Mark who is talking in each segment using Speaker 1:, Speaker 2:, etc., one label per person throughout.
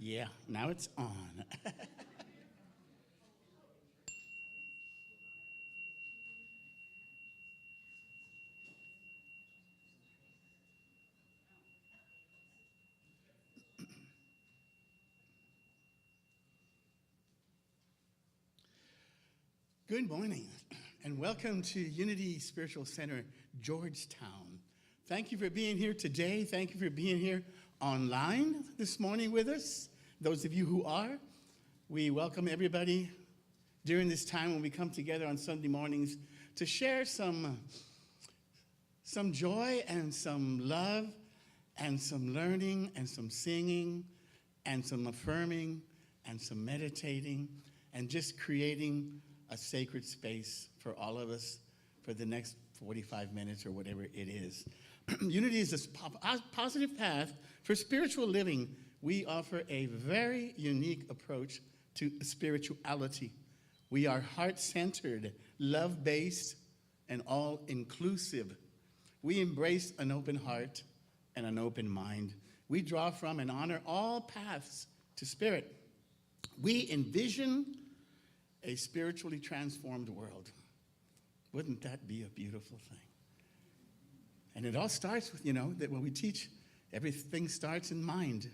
Speaker 1: Yeah, now it's on. Good morning, and welcome to Unity Spiritual Center, Georgetown. Thank you for being here today. Thank you for being here online this morning with us. Those of you who are, we welcome everybody during this time when we come together on Sunday mornings to share some joy and some love and some learning and some singing and some affirming and some meditating and just creating a sacred space for all of us for the next 45 minutes or whatever it is. Unity is a positive path for spiritual living. We offer a very unique approach to spirituality. We are heart-centered, love-based, and all-inclusive. We embrace an open heart and an open mind. We draw from and honor all paths to spirit. We envision a spiritually transformed world. Wouldn't that be a beautiful thing? And it all starts with, that when we teach, everything starts in mind.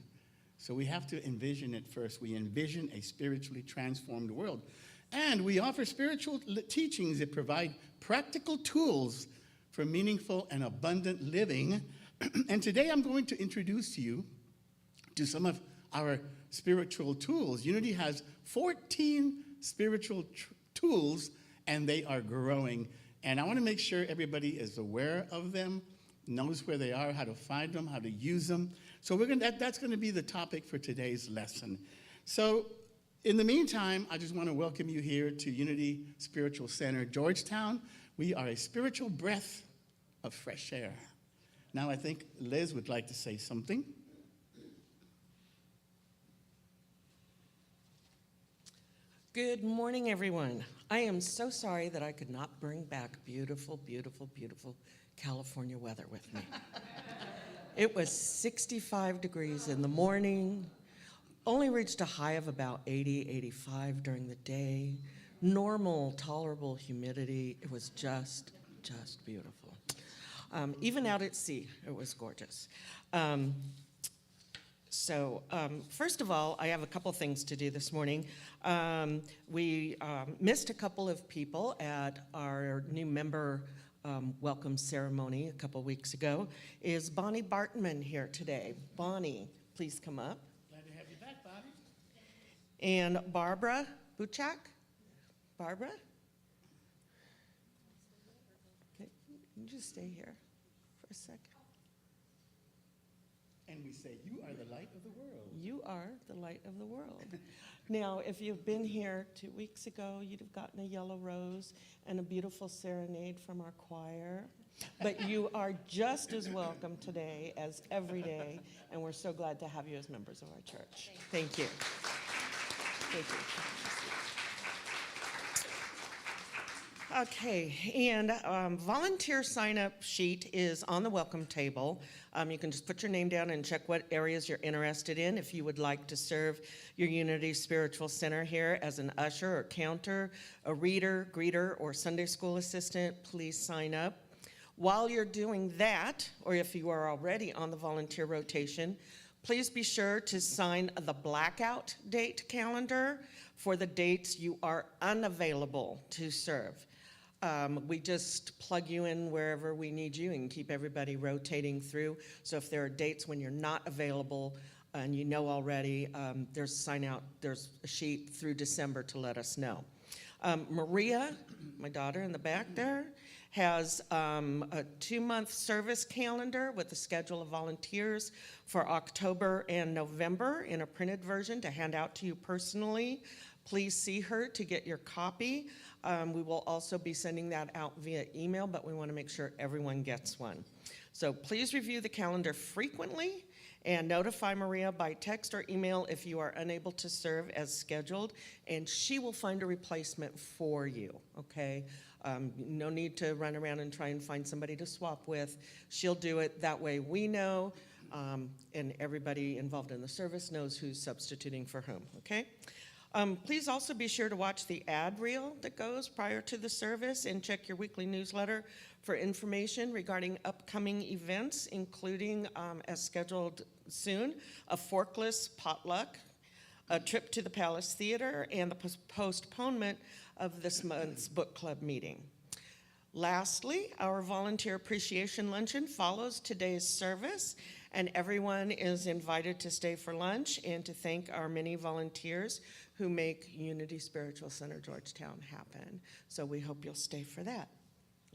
Speaker 1: So we have to envision it first. We envision a spiritually transformed world. And we offer spiritual teachings that provide practical tools for meaningful and abundant living. And today I'm going to introduce you to some of our spiritual tools. Unity has 14 spiritual tools, and they are growing. And I want to make sure everybody is aware of them, knows where they are, how to find them, how to use them. So that's going to be the topic for today's lesson. So in the meantime, I just want to welcome you here to Unity Spiritual Center, Georgetown. We are a spiritual breath of fresh air. Now I think Liz would like to say something.
Speaker 2: Good morning, everyone. I am so sorry that I could not bring back beautiful, beautiful, beautiful California weather with me. It was 65 degrees in the morning, only reached a high of about 80, 85 during the day, normal, tolerable humidity. It was just beautiful. Even out at sea, it was gorgeous. So first of all, I have a couple things to do this morning. We missed a couple of people at our new member welcome ceremony a couple weeks ago. Is Bonnie Bartman here today? Bonnie, please come up.
Speaker 1: Glad to have you back, Bonnie.
Speaker 2: And Barbara Buchak. Barbara? Okay, you just stay here for a second.
Speaker 1: And we say, you are the light of the world.
Speaker 2: You are the light of the world. Now, if you've been here 2 weeks ago, you'd have gotten a yellow rose and a beautiful serenade from our choir. But you are just as welcome today as every day, and we're so glad to have you as members of our church. Thank you. Thank you. Okay, and volunteer sign-up sheet is on the welcome table. You can just put your name down and check what areas you're interested in. If you would like to serve your Unity Spiritual Center here as an usher or counter, a reader, greeter, or Sunday school assistant, please sign up. While you're doing that, or if you are already on the volunteer rotation, please be sure to sign the blackout date calendar for the dates you are unavailable to serve. We just plug you in wherever we need you and keep everybody rotating through. So if there are dates when you're not available and you know already, there's a sheet through December to let us know. Maria, my daughter in the back there, has a 2-month service calendar with a schedule of volunteers for October and November in a printed version to hand out to you personally. Please see her to get your copy. We will also be sending that out via email, but we want to make sure everyone gets one. So please review the calendar frequently and notify Maria by text or email if you are unable to serve as scheduled, and she will find a replacement for you, okay? No need to run around and try and find somebody to swap with. She'll do it. That way we know and everybody involved in the service knows who's substituting for whom, okay? Please also be sure to watch the ad reel that goes prior to the service and check your weekly newsletter for information regarding upcoming events, including, as scheduled soon, a forkless potluck, a trip to the Palace Theater, and the postponement of this month's book club meeting. Lastly, our volunteer appreciation luncheon follows today's service, and everyone is invited to stay for lunch and to thank our many volunteers who make Unity Spiritual Center Georgetown happen. So we hope you'll stay for that.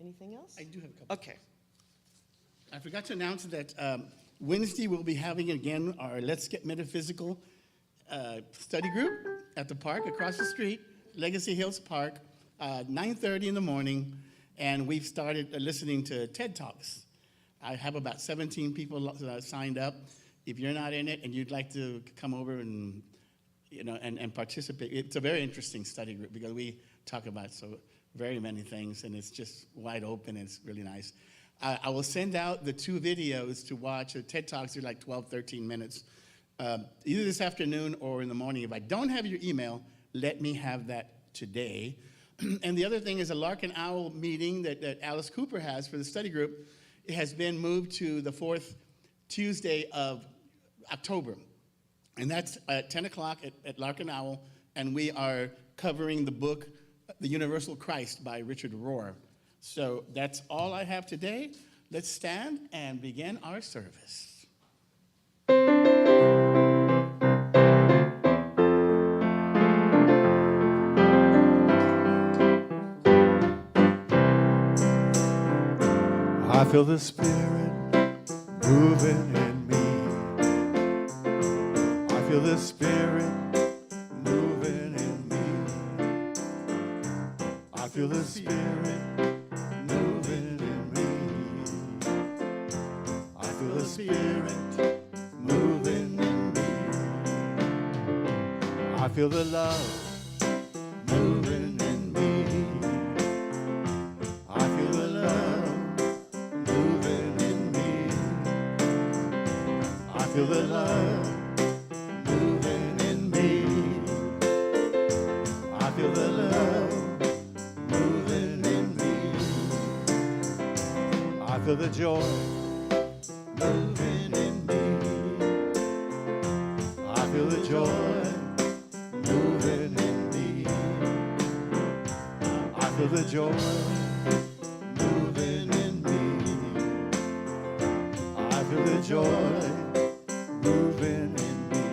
Speaker 2: Anything else?
Speaker 1: I do have a couple.
Speaker 2: Okay.
Speaker 1: I forgot to announce that Wednesday we'll be having again our Let's Get Metaphysical study group at the park across the street, Legacy Hills Park, 9:30 in the morning, and we've started listening to TED Talks. I have about 17 people signed up. If you're not in it and you'd like to come over and and participate, it's a very interesting study group because we talk about so very many things, and it's just wide open. And it's really nice. I will send out the 2 videos to watch. The TED Talks are like 12, 13 minutes, either this afternoon or in the morning. If I don't have your email, let me have that today. And the other thing is a Lark and Owl meeting that Alice Cooper has for the study group. It has been moved to the 4th Tuesday of October. And that's at 10 o'clock at Lark and Owl. And we are covering the book, The Universal Christ by Richard Rohr. So that's all I have today. Let's stand and begin our service.
Speaker 3: I feel the Spirit moving in me. I feel the Spirit moving in me. I feel the Spirit moving in me. I feel the Spirit moving in me. I feel the love moving in me. I feel the love moving in me. I feel the love moving in me. I feel the love moving in me. I feel the joy moving in me. I feel the joy moving in me. I feel the joy moving in me. I feel the joy moving in me.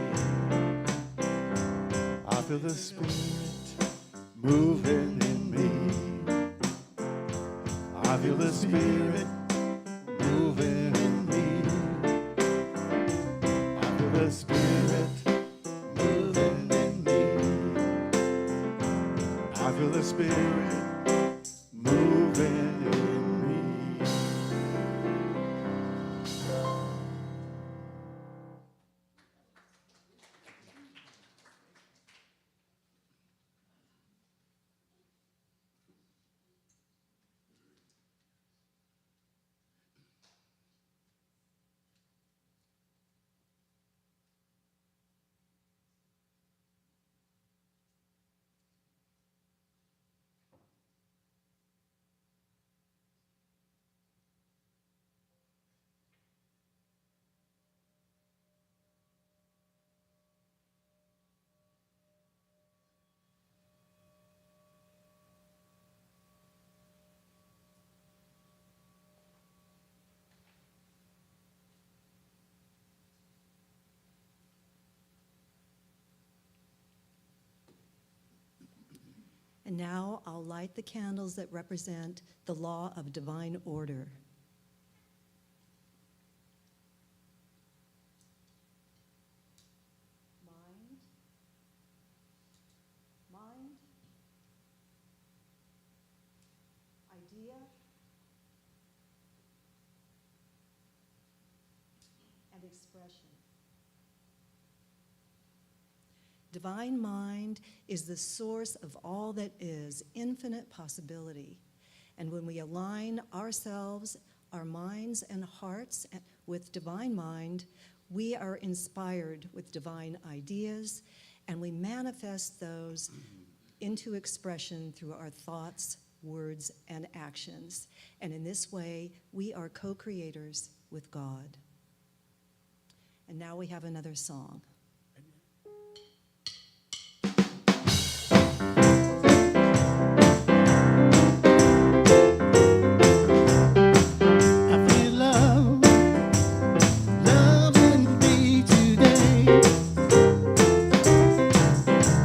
Speaker 3: I feel the Spirit moving in me. I feel the Spirit moving in me. I feel the Spirit moving in me. I feel the Spirit moving in me.
Speaker 4: And now I'll light the candles that represent the law of divine order. Mind, idea, and expression. Divine mind is the source of all that is, infinite possibility. And when we align ourselves, our minds and hearts With Divine Mind, we are inspired with divine ideas, and we manifest those into expression through our thoughts, words, and actions. And in this way, we are co-creators with God. And now we have another song.
Speaker 1: I feel love, loving me today.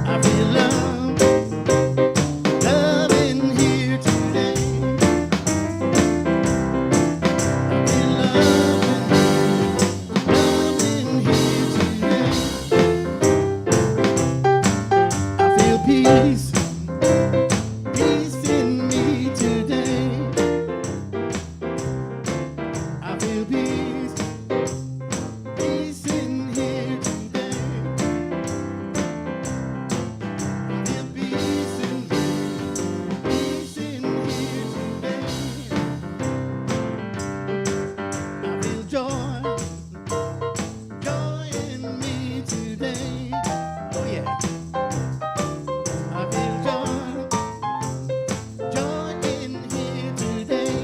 Speaker 1: I feel love, loving here today. I feel loving here today. I feel peace, peace in me today. I feel peace, peace in here today. I feel peace in here today. I feel joy, joy in me today. Oh yeah. I feel joy, joy in here today.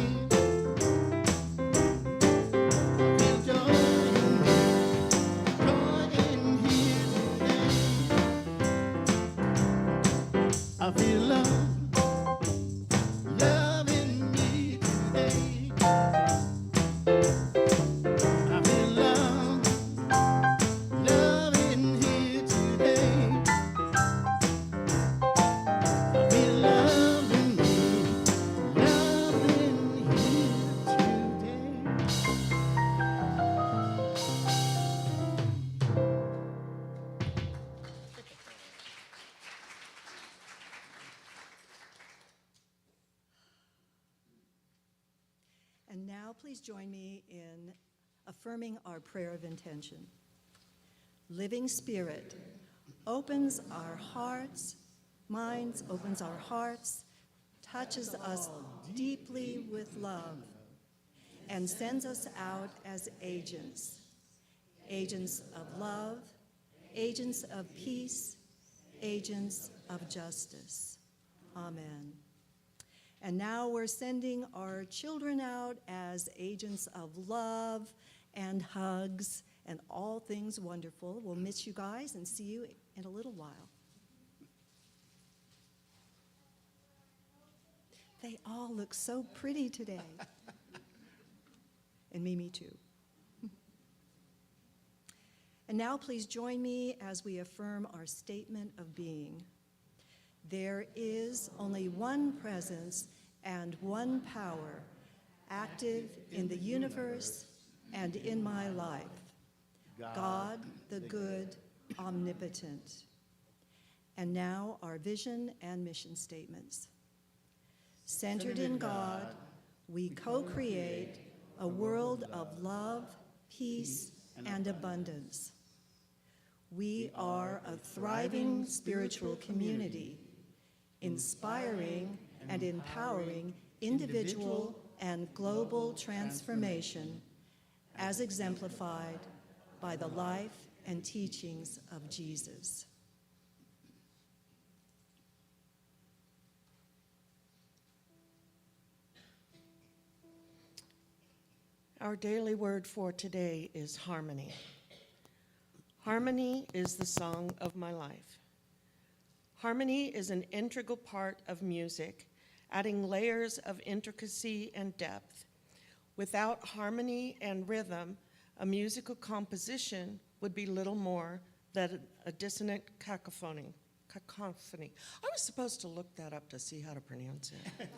Speaker 1: I feel joy in here today. I feel love, love in me today. I feel love, love in here today. I feel love in here today.
Speaker 4: And now please join me in affirming our prayer of intention. Living Spirit opens our hearts, minds, opens our hearts, touches us deeply with love, and sends us out as agents, agents of love, agents of peace, agents of justice. Amen. And now we're sending our children out as agents of love and hugs and all things wonderful. We'll miss you guys and see you in a little while. They all look so pretty today. And Mimi too. And now please join me as we affirm our statement of being. There is only one presence and one power active in the universe and in my life. God, the good, omnipotent. And now our vision and mission statements. Centered in God, we co-create a world of love, peace, and abundance. We are a thriving spiritual community, inspiring and empowering individual and global transformation as exemplified by the life and teachings of Jesus.
Speaker 2: Our daily word for today is harmony. Harmony is the song of my life. Harmony is an integral part of music, adding layers of intricacy and depth. Without harmony and rhythm, a musical composition would be little more than a dissonant cacophony. I was supposed to look that up to see how to pronounce it.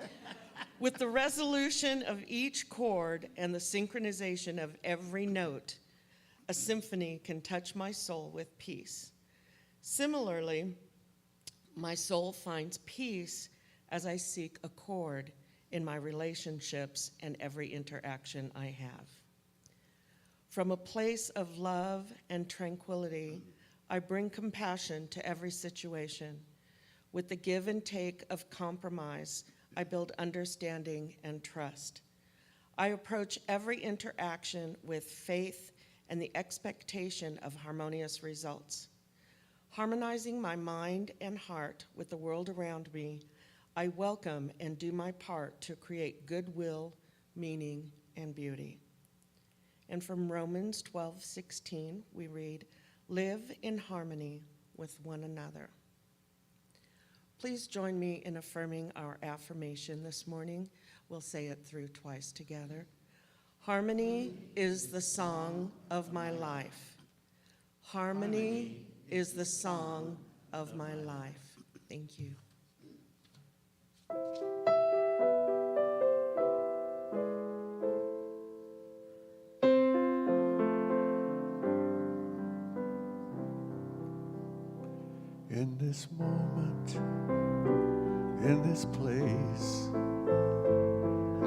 Speaker 2: With the resolution of each chord and the synchronization of every note, a symphony can touch my soul with peace. Similarly, my soul finds peace as I seek accord in my relationships and every interaction I have. From a place of love and tranquility, I bring compassion to every situation. With the give and take of compromise, I build understanding and trust. I approach every interaction with faith and the expectation of harmonious results. Harmonizing my mind and heart with the world around me, I welcome and do my part to create goodwill, meaning, and beauty. And from Romans 12:16, we read, "Live in harmony with one another." Please join me in affirming our affirmation this morning. We'll say it through twice together. Harmony is the song of my life. Harmony is the song of my life. Thank you.
Speaker 3: In this moment, in this place,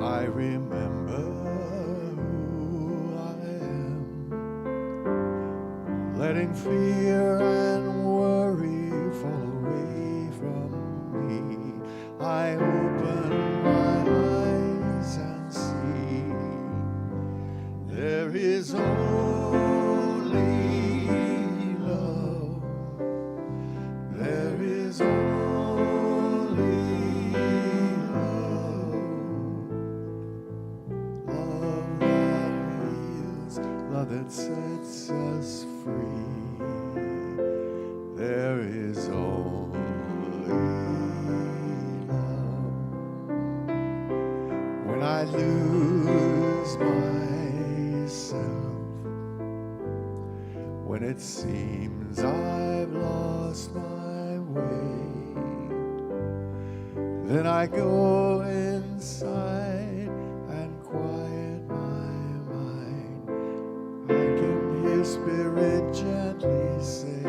Speaker 3: I remember who I am, letting fear and worry fall away from me. I open my eyes and see there is only love. There is only love, love that heals, love that sets us free. There is only love. When I lose myself, when it seems I've lost my way, then I go inside and quiet my mind. I can hear Spirit gently say,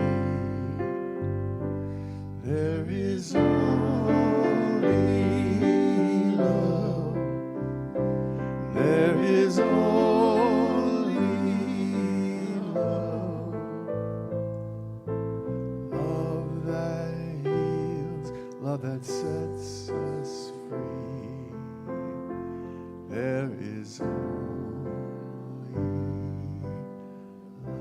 Speaker 3: there is only love. There is only love. Love that heals, love that sets us free. There is only love.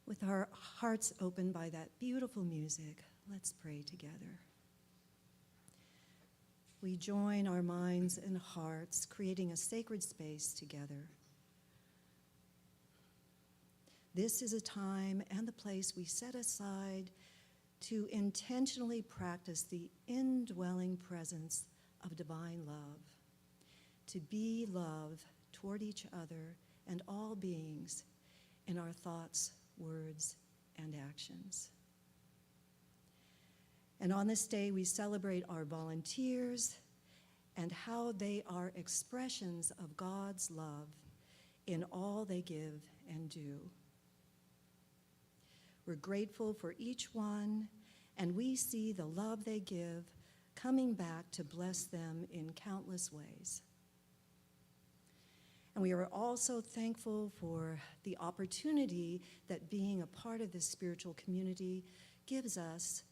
Speaker 4: With our hearts opened by that beautiful music, let's pray together. We join our minds and hearts, creating a sacred space together. This is a time and the place we set aside to intentionally practice the indwelling presence of divine love, to be love toward each other and all beings in our thoughts, words, and actions. And on this day, we celebrate our volunteers and how they are expressions of God's love in all they give and do. We're grateful for each one, and we see the love they give coming back to bless them in countless ways. And we are also thankful for the opportunity that being a part of this spiritual community gives us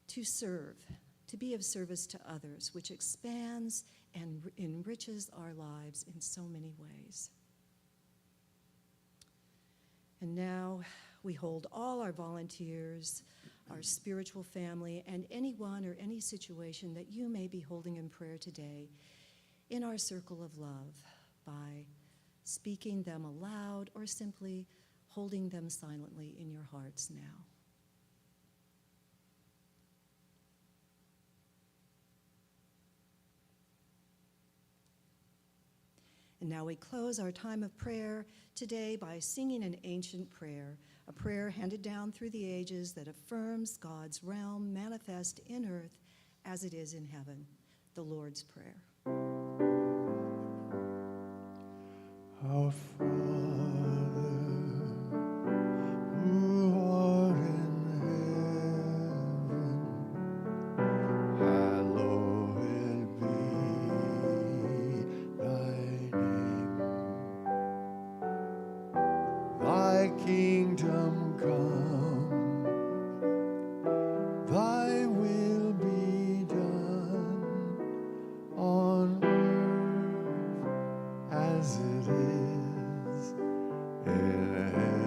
Speaker 4: to serve, to be of service to others, which expands and enriches our lives in so many ways. And now we hold all our volunteers, our spiritual family, and anyone or any situation that you may be holding in prayer today in our circle of love by speaking them aloud or simply holding them silently in your hearts now. And now we close our time of prayer today by singing an ancient prayer, a prayer handed down through the ages that affirms God's realm manifest in earth as it is in heaven, the Lord's Prayer.
Speaker 3: Our Father, who art in heaven, hallowed be thy name. thy kingdom come, thy will be done on earth as it is in heaven.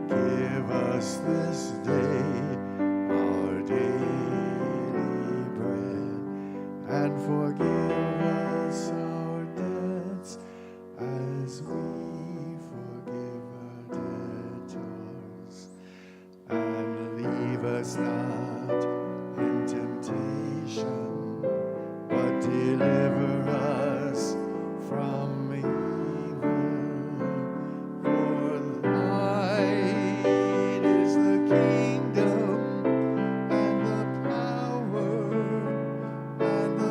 Speaker 3: Give us this day our daily bread, and forgive us our debts as we forgive our debtors. And leave us not in temptation, but deliver us from evil. For thine is the kingdom and the power and the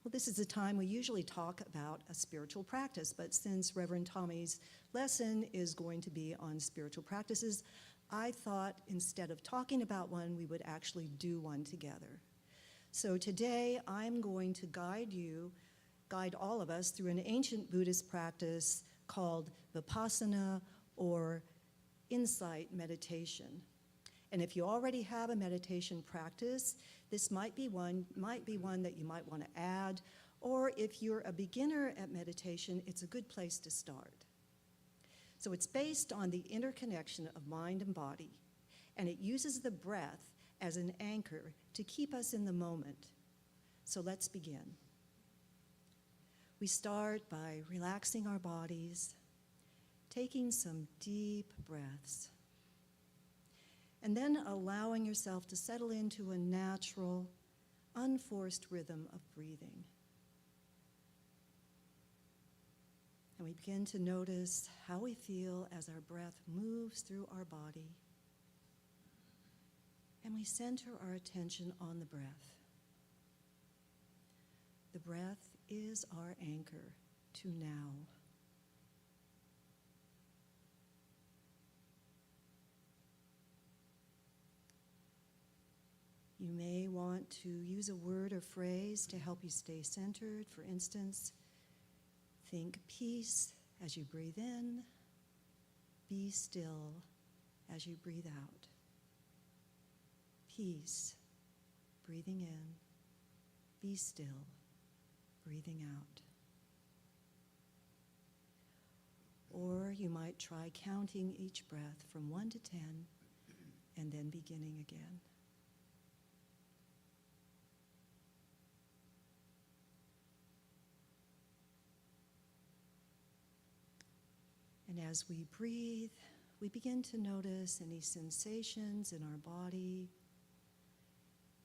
Speaker 4: Well, this is a time we usually talk about a spiritual practice, but since Reverend Tommy's lesson is going to be on spiritual practices, I thought instead of talking about one, we would actually do one together. So today I'm going to guide all of us through an ancient Buddhist practice called Vipassana, or insight meditation. And if you already have a meditation practice, this might be one that you might want to add, or if you're a beginner at meditation, it's a good place to start. So it's based on the interconnection of mind and body, and it uses the breath as an anchor to keep us in the moment. So let's begin. We start by relaxing our bodies, taking some deep breaths, and then allowing yourself to settle into a natural, unforced rhythm of breathing. And we begin to notice how we feel as our breath moves through our body. And we center our attention on the breath. The breath is our anchor to now. You may want to use a word or phrase to help you stay centered. For instance, think peace as you breathe in, be still as you breathe out. Peace, breathing in, be still, breathing out. Or you might try counting each breath from 1 to 10 and then beginning again. And as we breathe, we begin to notice any sensations in our body,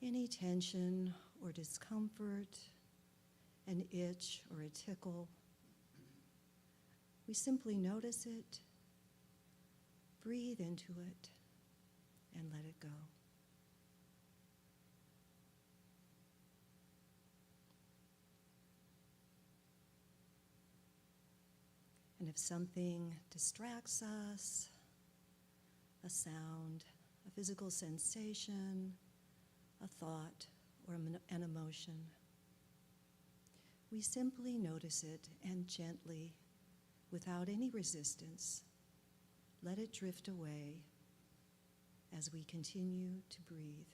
Speaker 4: any tension or discomfort, an itch or a tickle. We simply notice it, breathe into it, and let it go. And if something distracts us, a sound, a physical sensation, a thought, or an emotion, we simply notice it and gently, without any resistance, let it drift away as we continue to breathe.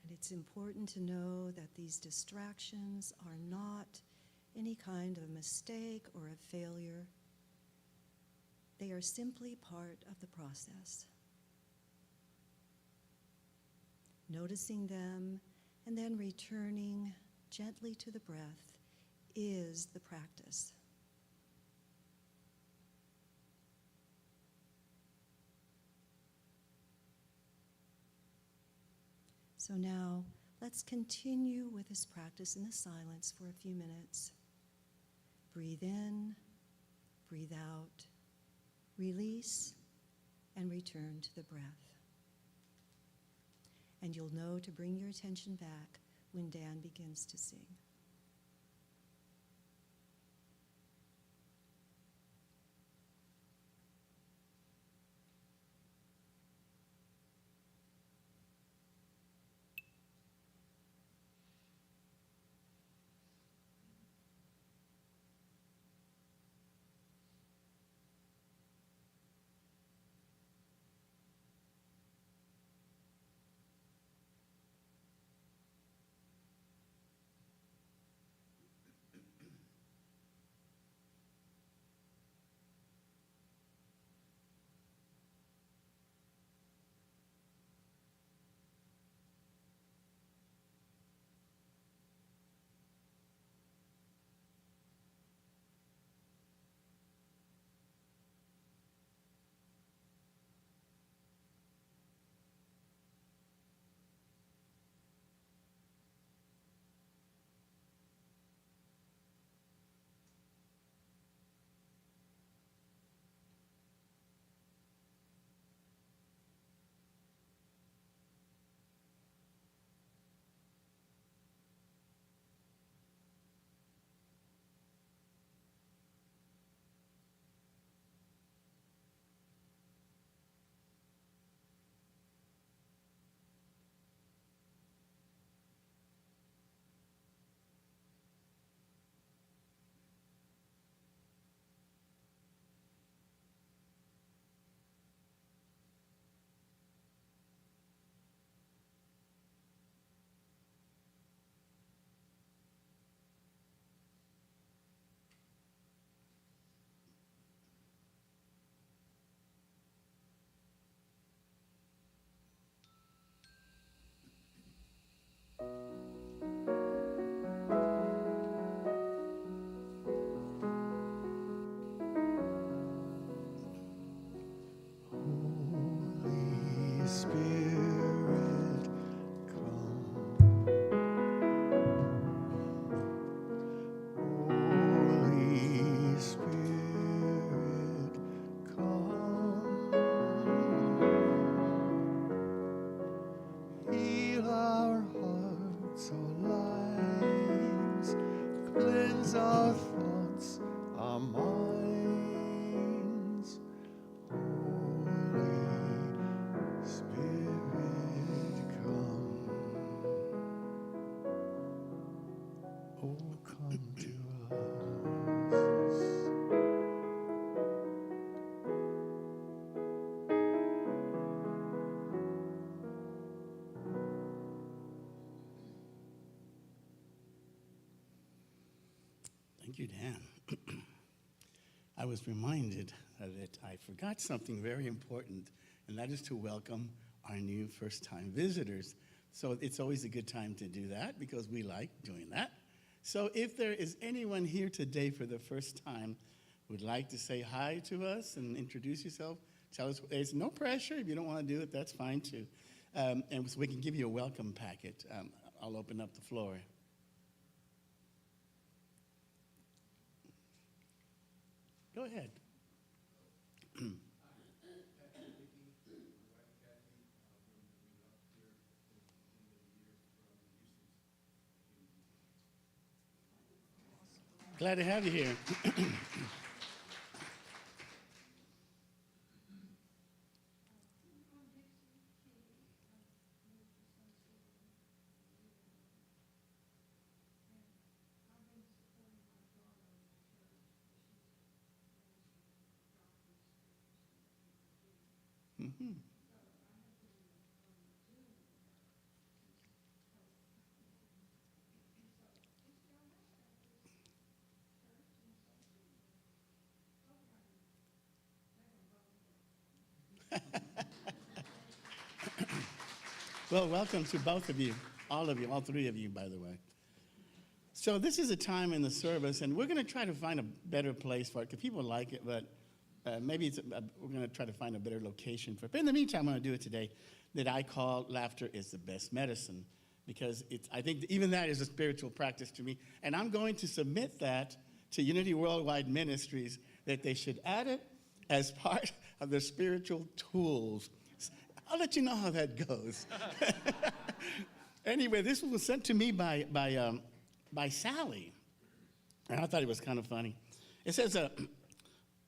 Speaker 4: And it's important to know that these distractions are not any kind of a mistake or a failure. They are simply part of the process. Noticing them and then returning gently to the breath is the practice. So now let's continue with this practice in the silence for a few minutes. Breathe in, breathe out, release, and return to the breath. And you'll know to bring your attention back when Dan begins to sing.
Speaker 3: Holy Spirit, come. Holy Spirit, come. Heal our hearts, our lives, cleanse our thoughts, our minds. Holy Spirit, come. Oh, come to us.
Speaker 1: Thank you, Dan. I was reminded that I forgot something very important, and that is to welcome our new first-time visitors. So it's always a good time to do that because we like doing that. So if there is anyone here today for the first time who would like to say hi to us and introduce yourself, tell us, there's no pressure. If you don't want to do it, that's fine too. And so we can give you a welcome packet. I'll open up the floor. Go ahead. Glad to have you here. Mhm. Well, welcome to both of you, all three of you, by the way. So this is a time in the service, and we're going to try to find a better place for it, because people like it, but maybe we're going to try to find a better location for it. But in the meantime, I'm going to do it today that I call Laughter is the Best Medicine. because I think even that is a spiritual practice to me. And I'm going to submit that to Unity Worldwide Ministries, that they should add it as part of their spiritual tools. I'll let you know how that goes. Anyway, this was sent to me by Sally, and I thought it was kind of funny. It says,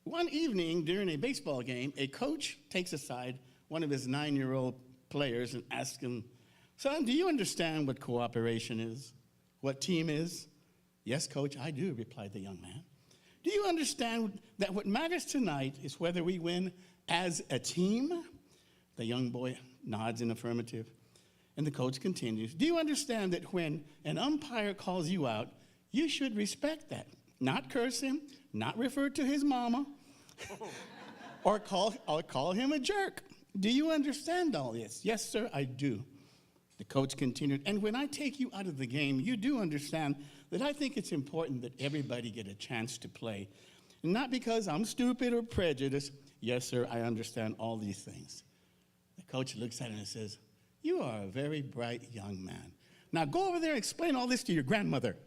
Speaker 1: one evening during a baseball game, a coach takes aside one of his 9-year-old players and asks him, "Son, do you understand what cooperation is? What team is?" "Yes, coach, I do," replied the young man. "Do you understand that what matters tonight is whether we win as a team?" The young boy nods in affirmative. And the coach continues, "Do you understand that when an umpire calls you out, you should respect that? Not curse him, not refer to his mama, or call him a jerk. Do you understand all this?" "Yes, sir, I do." The coach continued, "And when I take you out of the game, you do understand that I think it's important that everybody get a chance to play. Not because I'm stupid or prejudiced." "Yes, sir, I understand all these things." The coach looks at him and says, "You are a very bright young man. Now go over there and explain all this to your grandmother."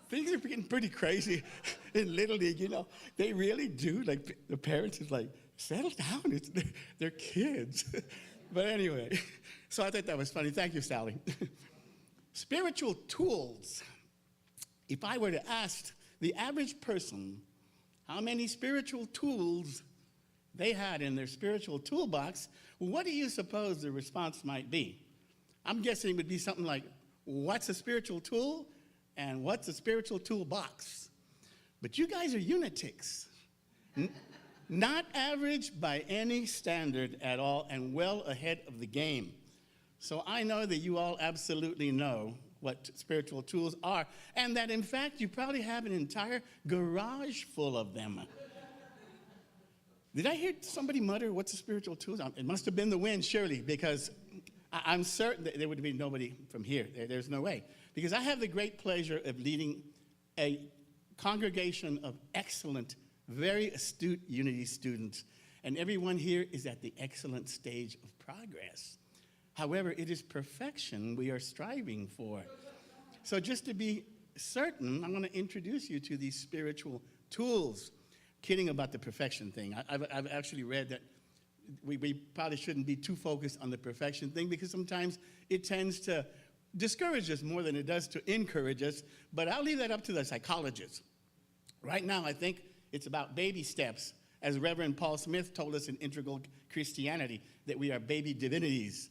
Speaker 1: Things are getting pretty crazy in Little League, you know. They really do. Like, the parents is like, settle down. They're kids. But anyway, so I thought that was funny. Thank you, Sally. Spiritual tools. If I were to ask the average person how many spiritual tools they had in their spiritual toolbox, what do you suppose the response might be? I'm guessing it would be something like, what's a spiritual tool and what's a spiritual toolbox? But you guys are lunatics. Not average by any standard at all, and well ahead of the game. So I know that you all absolutely know what spiritual tools are, and that in fact you probably have an entire garage full of them. Did I hear somebody mutter, "What's a spiritual tool?" It must have been the wind, surely, because I'm certain that there would be nobody from here. There's no way. Because I have the great pleasure of leading a congregation of excellent, very astute Unity students, and everyone here is at the excellent stage of progress. However, it is perfection we are striving for. So just to be certain, I'm going to introduce you to these spiritual tools. Kidding about the perfection thing. I've actually read that we probably shouldn't be too focused on the perfection thing, because sometimes it tends to discourage us more than it does to encourage us. But I'll leave that up to the psychologists. Right now, I think it's about baby steps. As Reverend Paul Smith told us in Integral Christianity, that we are baby divinities.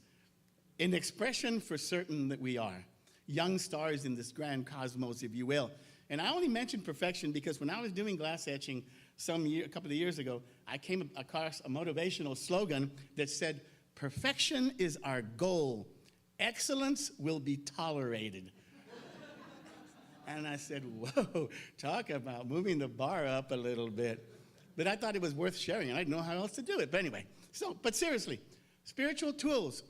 Speaker 1: An expression for certain that we are. Young stars in this grand cosmos, if you will. And I only mention perfection because when I was doing glass etching a couple of years ago, I came across a motivational slogan that said, "Perfection is our goal. Excellence will be tolerated." And I said, whoa, talk about moving the bar up a little bit. But I thought it was worth sharing, and I didn't know how else to do it. But anyway, but seriously, spiritual tools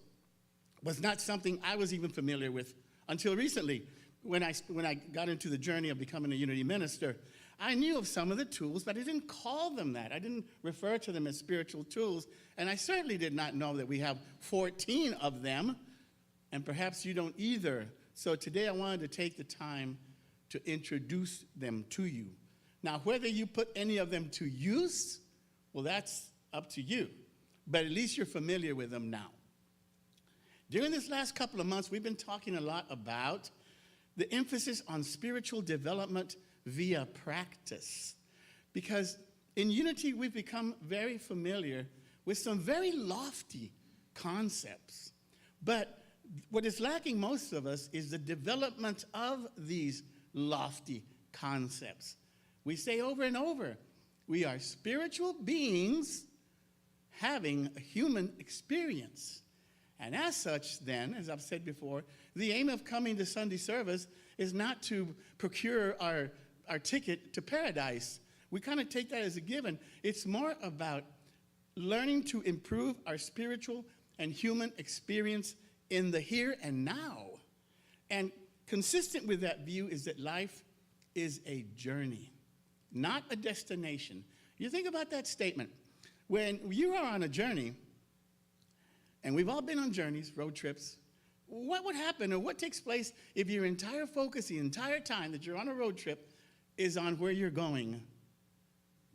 Speaker 1: was not something I was even familiar with until recently. When I got into the journey of becoming a Unity minister, I knew of some of the tools, but I didn't call them that. I didn't refer to them as spiritual tools, and I certainly did not know that we have 14 of them, and perhaps you don't either. So today I wanted to take the time to introduce them to you. Now, whether you put any of them to use, well, that's up to you, but at least you're familiar with them now. During this last couple of months, we've been talking a lot about the emphasis on spiritual development via practice. Because in Unity, we've become very familiar with some very lofty concepts. But what is lacking most of us is the development of these lofty concepts. We say over and over, we are spiritual beings having a human experience. And as such, then, as I've said before, the aim of coming to Sunday service is not to procure our ticket to paradise. We kind of take that as a given. It's more about learning to improve our spiritual and human experience in the here and now. And consistent with that view is that life is a journey, not a destination. You think about that statement. When you are on a journey, and we've all been on journeys, road trips, what would happen or what takes place if your entire focus the entire time that you're on a road trip is on where you're going?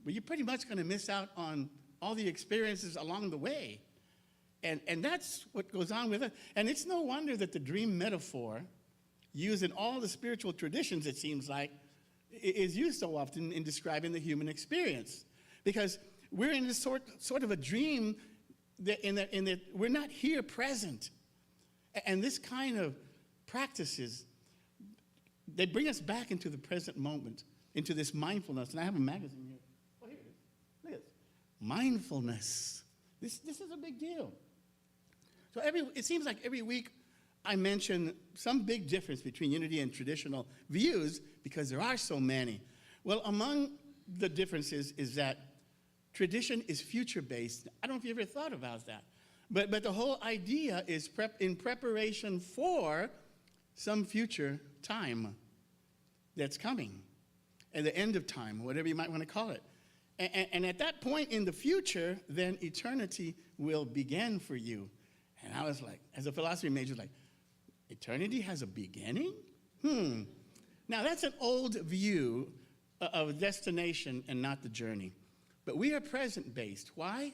Speaker 1: Well, you're pretty much going to miss out on all the experiences along the way. And that's what goes on with it. And it's no wonder that the dream metaphor, used in all the spiritual traditions, it seems like, is used so often in describing the human experience. Because we're in this sort of a dream in that we're not here present. And this kind of practices, they bring us back into the present moment, into this mindfulness. And I have a magazine here. Oh, here it is. Look at this. Mindfulness. This is a big deal. So it seems like every week I mention some big difference between unity and traditional views because there are so many. Well, among the differences is that tradition is future-based. I don't know if you ever thought about that. But the whole idea is in preparation for some future time that's coming, at the end of time, whatever you might want to call it. And at that point in the future, then eternity will begin for you. And I was like, as a philosophy major, like, eternity has a beginning? Now, that's an old view of destination and not the journey. But we are present-based. Why?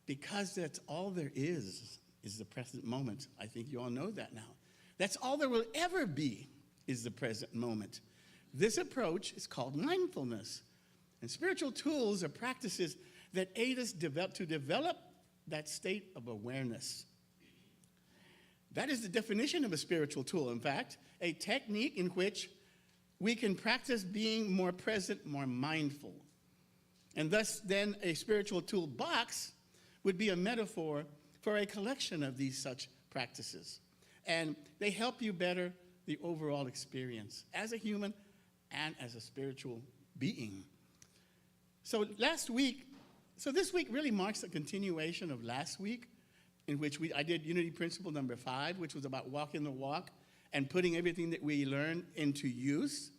Speaker 1: Because that's all there is the present moment. I think you all know that now. That's all there will ever be is the present moment. This approach is called mindfulness. And spiritual tools are practices that aid us to develop that state of awareness. That is the definition of a spiritual tool. In fact, a technique in which we can practice being more present, more mindful. And thus, then, a spiritual toolbox would be a metaphor for a collection of these such practices. And they help you better the overall experience as a human and as a spiritual being. So this week really marks a continuation of last week, in which I did Unity Principle number 5, which was about walking the walk and putting everything that we learned into use.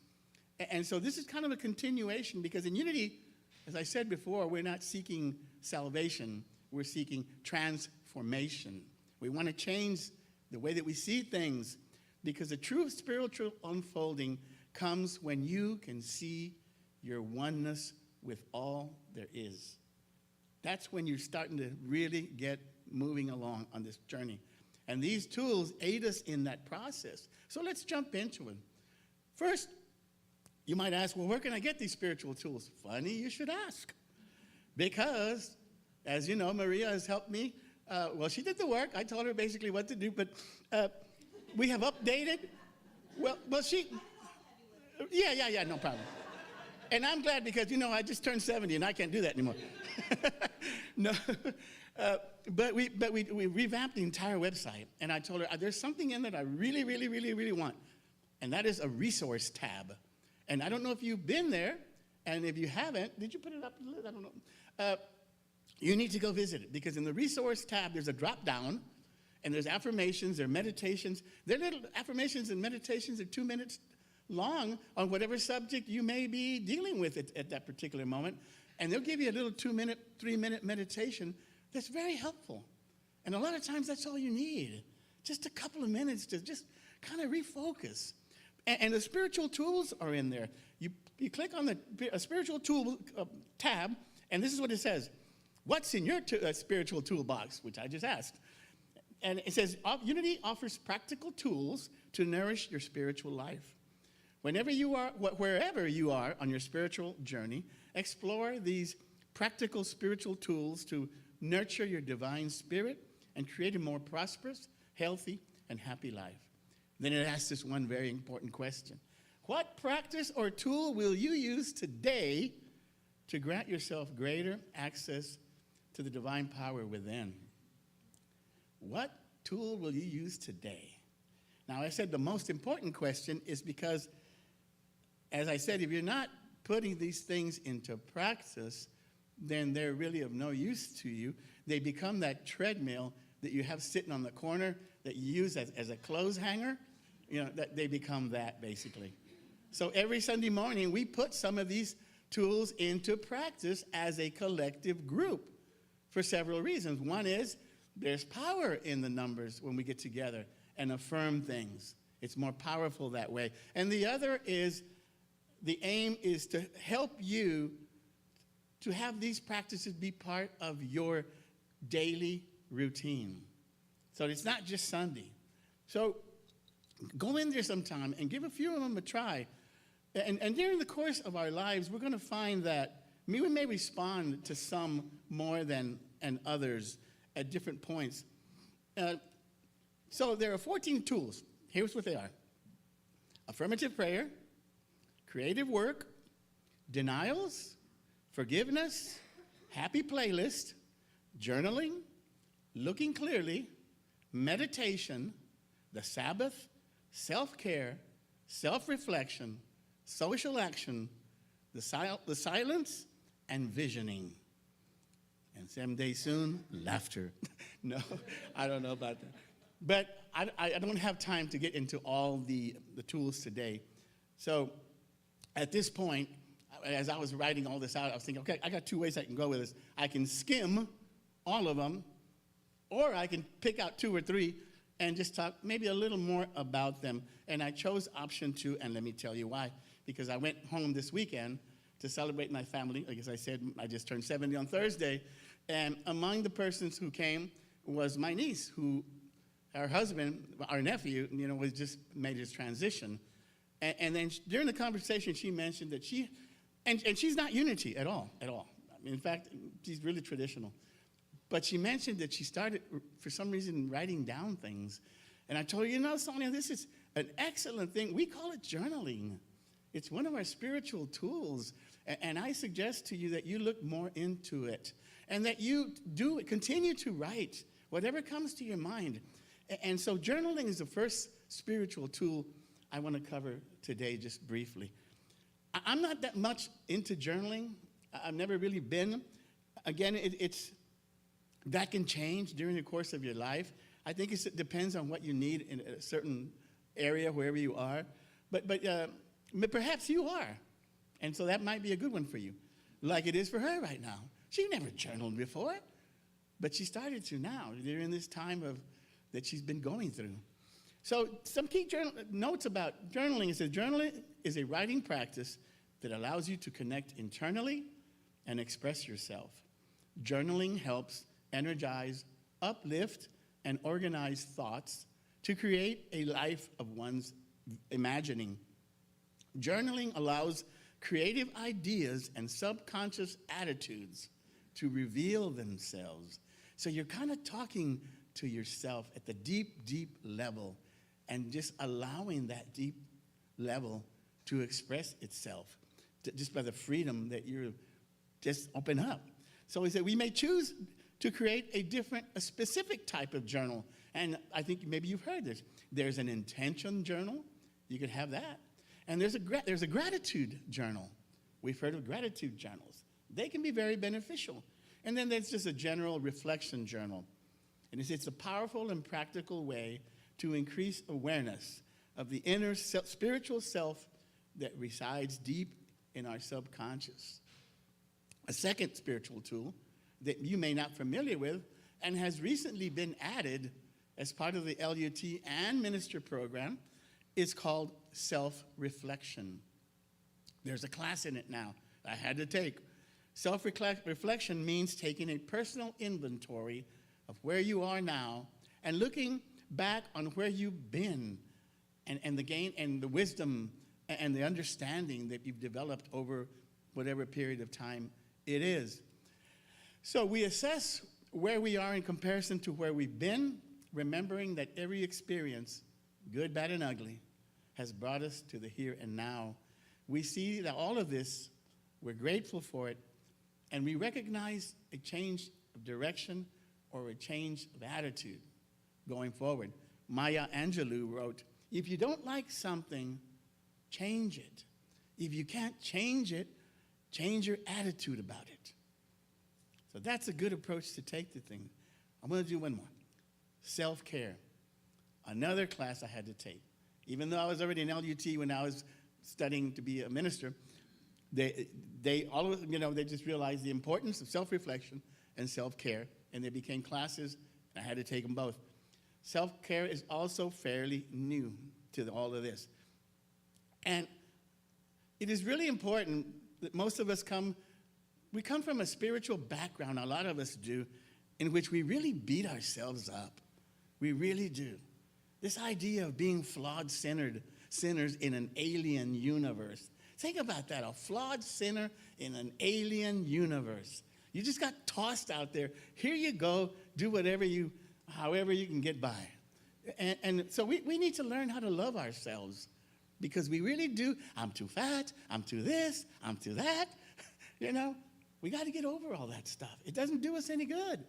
Speaker 1: And so this is kind of a continuation, because in Unity, as I said before, we're not seeking salvation, we're seeking transformation. We want to change the way that we see things, because the true spiritual unfolding comes when you can see your oneness with all there is. That's when you're starting to really get moving along on this journey. And these tools aid us in that process. So let's jump into it. First, you might ask, well, where can I get these spiritual tools? Funny you should ask. Because, as you know, Maria has helped me. Well, she did the work. I told her basically what to do, but we have updated. Well, yeah, no problem. And I'm glad because, you know, I just turned 70 and I can't do that anymore. No, but we revamped the entire website. And I told her, there's something in that I really, really, really, really want. And that is a resource tab. And I don't know if you've been there. And if you haven't, did you put it up? I don't know. You need to go visit it, because in the resource tab, there's a drop down, and there's affirmations, there are meditations. Their little affirmations and meditations are 2 minutes long on whatever subject you may be dealing with at that particular moment. And they'll give you a little 2-minute, 3-minute meditation that's very helpful. And a lot of times that's all you need. Just a couple of minutes to just kind of refocus. And the spiritual tools are in there. You click on the spiritual tool tab, and this is what it says. What's in your spiritual toolbox, which I just asked? And it says, Unity offers practical tools to nourish your spiritual life. Wherever you are on your spiritual journey, explore these practical spiritual tools to nurture your divine spirit and create a more prosperous, healthy, and happy life. Then it asks this one very important question. What practice or tool will you use today to grant yourself greater access to the divine power within? What tool will you use today? Now, I said the most important question is because, as I said, if you're not putting these things into practice, then they're really of no use to you. They become that treadmill that you have sitting on the corner that you use as a clothes hanger. You know, that they become that, basically. So every Sunday morning, we put some of these tools into practice as a collective group for several reasons. One is there's power in the numbers when we get together and affirm things. It's more powerful that way. And the other is the aim is to help you to have these practices be part of your daily routine. So it's not just Sunday. So go in there sometime and give a few of them a try. And during the course of our lives, we're going to find that we may respond to some more than and others at different points. So there are 14 tools. Here's what they are: affirmative prayer, creative work, denials, forgiveness, happy playlist, journaling, looking clearly, meditation, the Sabbath, self-care, self-reflection, social action, the silence, and visioning. And someday soon, laughter. No, I don't know about that. But I don't have time to get into all the tools today. So at this point, as I was writing all this out, I was thinking, okay, I got two ways I can go with this. I can skim all of them, or I can pick out two or three and just talk maybe a little more about them. And I chose option 2, and let me tell you why. Because I went home this weekend to celebrate my family. Like as I said, I just turned 70 on Thursday. And among the persons who came was my niece, who, her husband, our nephew, was just made his transition. And then during the conversation, she mentioned that and she's not Unity at all. I mean, in fact, she's really traditional. But she mentioned that she started, for some reason, writing down things. And I told her, Sonia, this is an excellent thing. We call it journaling. It's one of our spiritual tools. And I suggest to you that you look more into it and that you continue to write whatever comes to your mind. And so journaling is the first spiritual tool I want to cover today just briefly. I'm not that much into journaling. I've never really been. Again, that can change during the course of your life. I think it depends on what you need in a certain area, wherever you are. But perhaps you are. And so that might be a good one for you, like it is for her right now. She never journaled before, but she started to now during this time that she's been going through. So some key notes about journaling is that journaling is a writing practice that allows you to connect internally and express yourself. Journaling helps energize, uplift, and organize thoughts to create a life of one's imagining. Journaling allows creative ideas and subconscious attitudes to reveal themselves. So you're kind of talking to yourself at the deep, deep level and just allowing that deep level to express itself just by the freedom that you just open up. So he said we may choose to create a specific type of journal. And I think maybe you've heard this. There's an intention journal. You could have that. And there's a gratitude journal. We've heard of gratitude journals. They can be very beneficial. And then there's just a general reflection journal. And it's a powerful and practical way to increase awareness of the inner spiritual self that resides deep in our subconscious. A second spiritual tool that you may not be familiar with and has recently been added as part of the LUT and Minister program is called self-reflection. There's a class in it now I had to take. Self-reflection means taking a personal inventory of where you are now and looking back on where you've been and the gain and the wisdom and the understanding that you've developed over whatever period of time it is. So we assess where we are in comparison to where we've been, remembering that every experience, good, bad, and ugly, has brought us to the here and now. We see that all of this, we're grateful for it, and we recognize a change of direction or a change of attitude going forward. Maya Angelou wrote, if you don't like something, change it. If you can't change it, change your attitude about it. So that's a good approach to take to things. I'm going to do one more. Self-care. Another class I had to take. Even though I was already in LUT when I was studying to be a minister, They all of, they just realized the importance of self-reflection and self-care, and they became classes, and I had to take them both. Self-care is also fairly new to all of this. And it is really important that most of us come from a spiritual background, a lot of us do, in which we really beat ourselves up. We really do. This idea of being flawed sinners in an alien universe. Think about that, a flawed sinner in an alien universe. You just got tossed out there. Here you go, do however you can get by. And so we need to learn how to love ourselves, because we really do. I'm too fat, I'm too this, I'm too that. We got to get over all that stuff. It doesn't do us any good.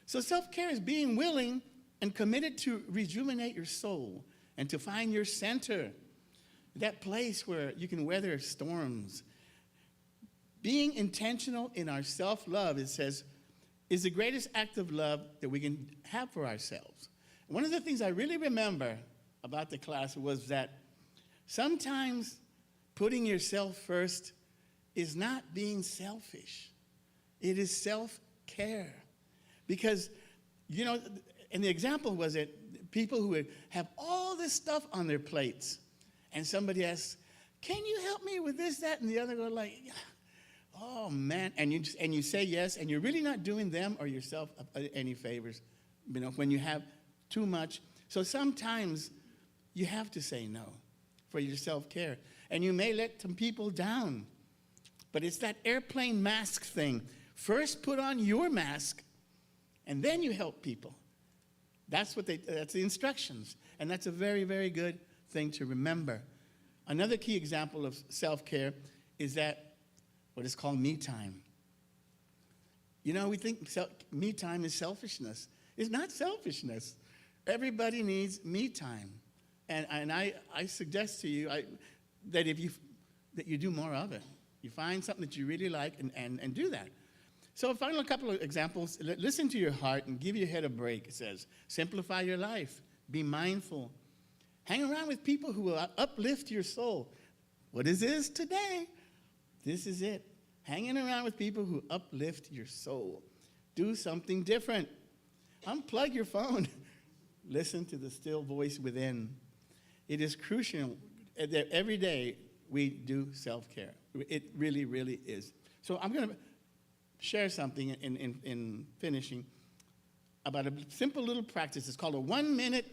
Speaker 1: So self-care is being willing and committed to rejuvenate your soul and to find your center, that place where you can weather storms. Being intentional in our self-love, it says, is the greatest act of love that we can have for ourselves. One of the things I really remember about the class was that sometimes putting yourself first is not being selfish. It is self-care. Because, and the example was that people who have all this stuff on their plates, and somebody asks, can you help me with this, that, and the other? Go like, oh, man. And you say yes, and you're really not doing them or yourself any favors, when you have too much. So sometimes you have to say no for your self-care. And you may let some people down. But it's that airplane mask thing. First put on your mask, and then you help people. That's the instructions. And that's a very, very good thing to remember. Another key example of self-care is that what is called me time. We think me time is selfishness. It's not selfishness. Everybody needs me time. And I suggest to you that you do more of it. You find something that you really like and do that. So final couple of examples. Listen to your heart and give your head a break, it says. Simplify your life. Be mindful. Hang around with people who will uplift your soul. What is this today? This is it. Hanging around with people who uplift your soul. Do something different. Unplug your phone. Listen to the still voice within. It is crucial that every day we do self-care. It really, really is. So I'm going to share something in finishing about a simple little practice. It's called a 1-minute,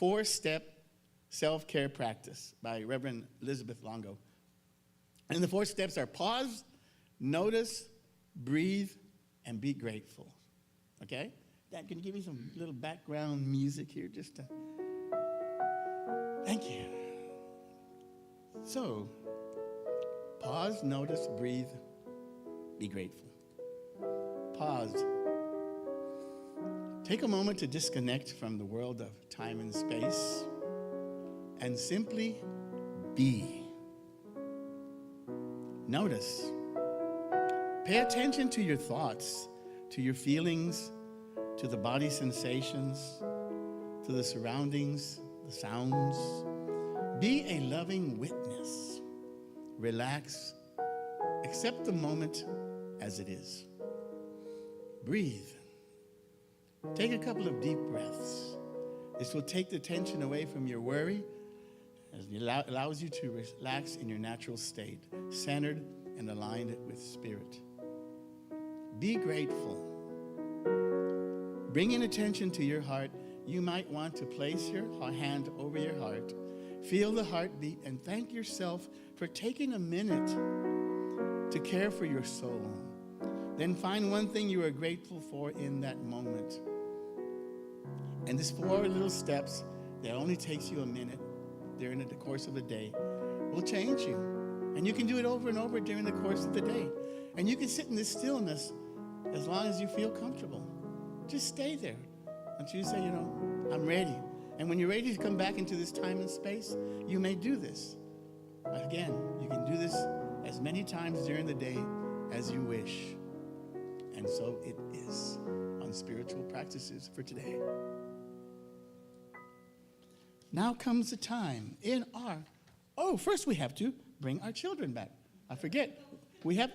Speaker 1: 4-step self-care practice by Reverend Elizabeth Longo. And the 4 steps are pause, notice, breathe, and be grateful. Okay? Dad, can you give me some little background music here just to... Thank you. So, pause, notice, breathe, be grateful. Pause. Take a moment to disconnect from the world of time and space and simply be. Notice. Pay attention to your thoughts, to your feelings, to the body sensations, to the surroundings, the sounds. Be a loving witness. Relax. Accept the moment as it is. Breathe. Take a couple of deep breaths. This will take the tension away from your worry as it allows you to relax in your natural state, centered and aligned with spirit. Be grateful. Bringing attention to your heart, you might want to place your hand over your heart, feel the heartbeat, and thank yourself for taking a minute to care for your soul. Then find one thing you are grateful for in that moment. And these 4 little steps that only takes you a minute during the course of a day will change you. And you can do it over and over during the course of the day. And you can sit in this stillness as long as you feel comfortable. Just stay there until you say, I'm ready. And when you're ready to come back into this time and space, you may do this. Again, you can do this as many times during the day as you wish. And so it is on spiritual practices for today. Now comes the time first we have to bring our children back. I forget. We have,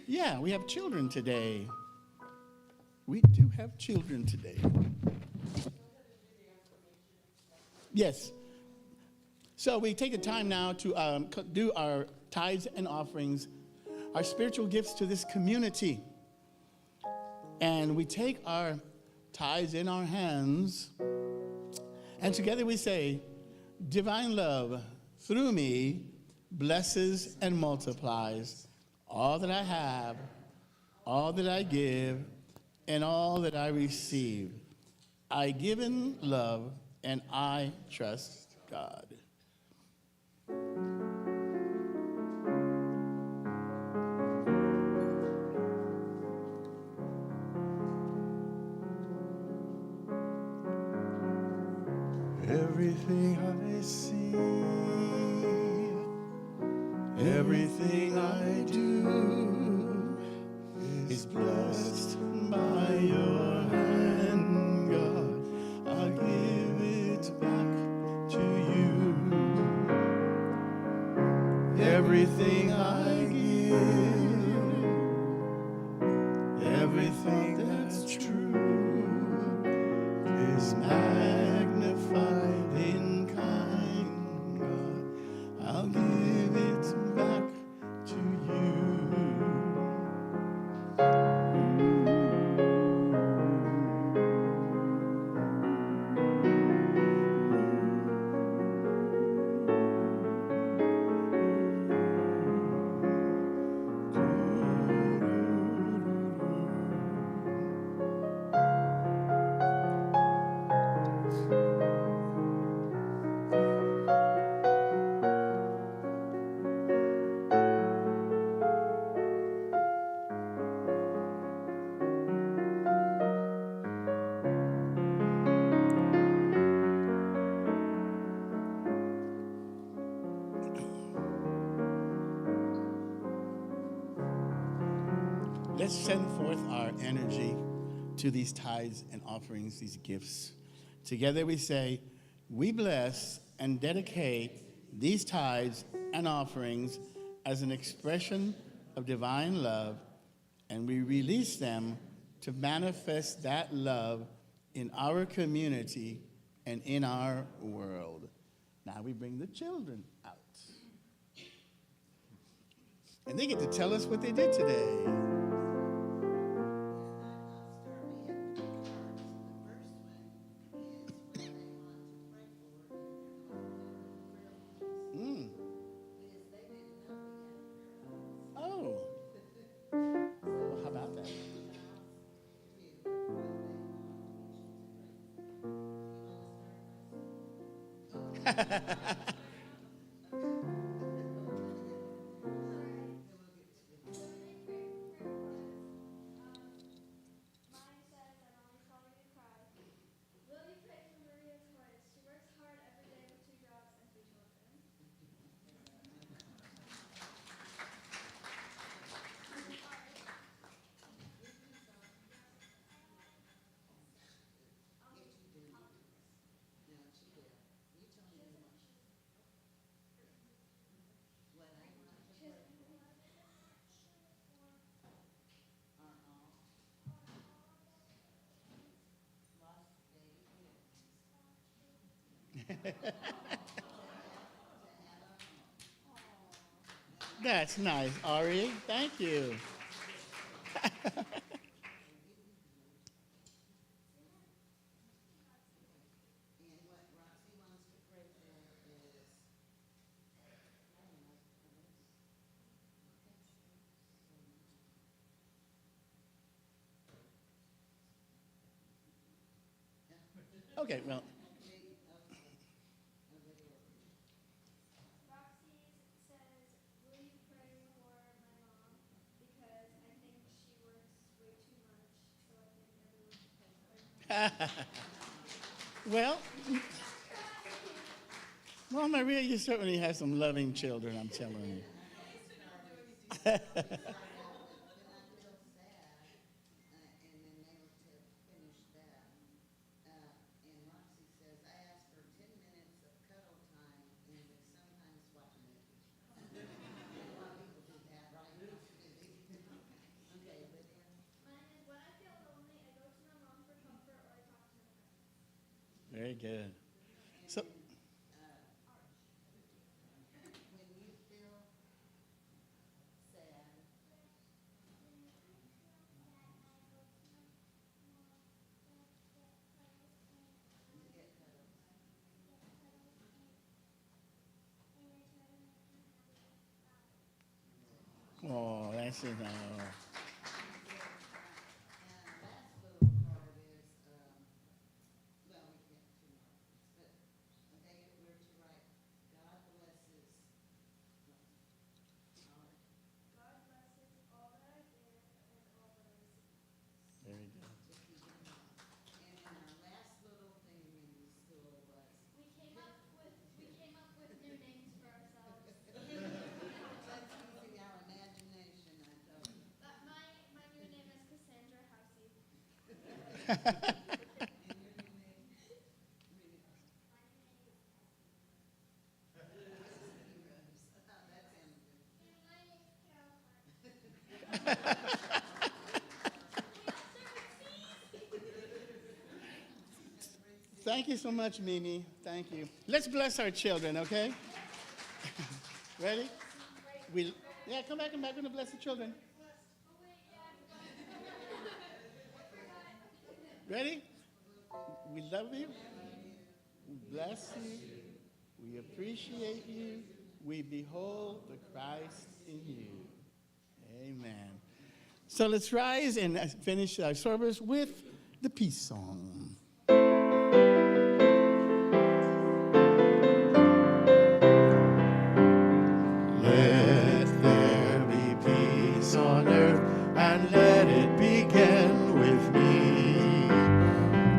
Speaker 1: yeah, we have children today. We do have children today. Yes. So we take the time now to do our tithes and offerings, our spiritual gifts to this community. And we take our tithes in our hands, and together we say, divine love through me blesses and multiplies all that I have, all that I give, and all that I receive. I give in love, and I trust God.
Speaker 3: Everything I see, everything I do
Speaker 1: Is blessed by your hand, God. I'll give it back to you.
Speaker 3: everything I give, everything that's true
Speaker 1: Is magnified in kind, God. I'll give it back to you. Let's send forth our energy to these tithes and offerings, these gifts. Together we say, we bless and dedicate these tithes and offerings as an expression of divine love, and we release them to manifest that love in our community and in our world. Now we bring the children out. And they get to tell us what they did today. Oh. Well, how about that?
Speaker 5: Mine says, "I'm only sorry to cry." Will you pray for Maria Torres? She works hard every day with 2 jobs and 3 children.
Speaker 1: That's nice, Ari. Thank you. Okay, well,
Speaker 5: Roxy says, "Will you pray for my mom? Because I think she works way too much, so I think everyone should pray for her."
Speaker 1: well, well, Maria, you certainly have some loving children, I'm telling you. Very good. So,
Speaker 6: When you feel sad, you get cuddles.
Speaker 1: oh, that's it.
Speaker 6: And the last little part is, well, we get two more, but they were to write, God blesses our
Speaker 5: God blesses all that I give and all that I receive.
Speaker 1: Very good.
Speaker 6: to keep in mind. And then our last little thing in the school was,
Speaker 5: We came up with new names for ourselves.
Speaker 6: that's using our imagination, I told you.
Speaker 5: My new name is Cassandra Housey.
Speaker 6: And your new name? Heroes. That sounds good.
Speaker 5: And mine is Carol Hart.
Speaker 1: Thank you so much, Mimi. Thank you. Let's bless our children, okay? Ready? Yeah, come back and back. We're going to bless the children. Ready? We love you. We bless you. We appreciate you. We behold the Christ in you. Amen. So let's rise and finish our service with the peace song.
Speaker 3: Let there be peace on earth, and let it begin with me.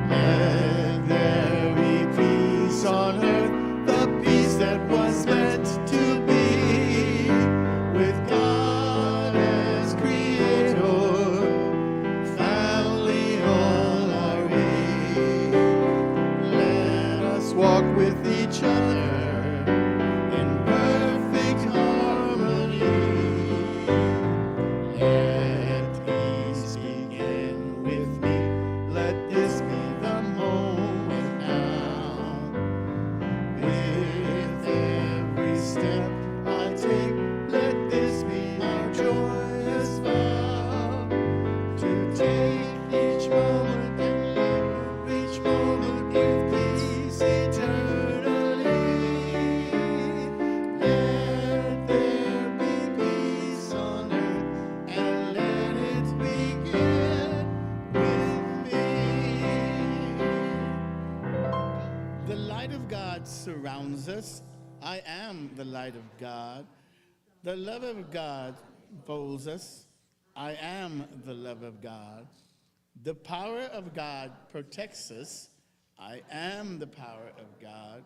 Speaker 3: Let there be peace on earth, the peace that was meant to be, with God as creator, family all are we. Let us walk with each other in perfect harmony. Let peace begin with me. Let this be the moment now. With every step I take, let this be our joyous vow. To take each moment and live each moment with peace eternally. Let there be peace on earth, and let it begin with me.
Speaker 1: The light of God surrounds us. I am the light of God. The love of God folds us. I am the love of God. The power of God protects us. I am the power of God.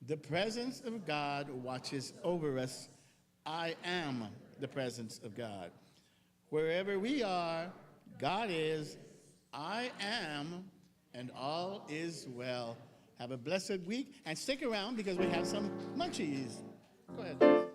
Speaker 1: The presence of God watches over us. I am the presence of God. Wherever we are, God is, I am, and all is well. Have a blessed week, and stick around because we have some munchies. Go ahead, Liz.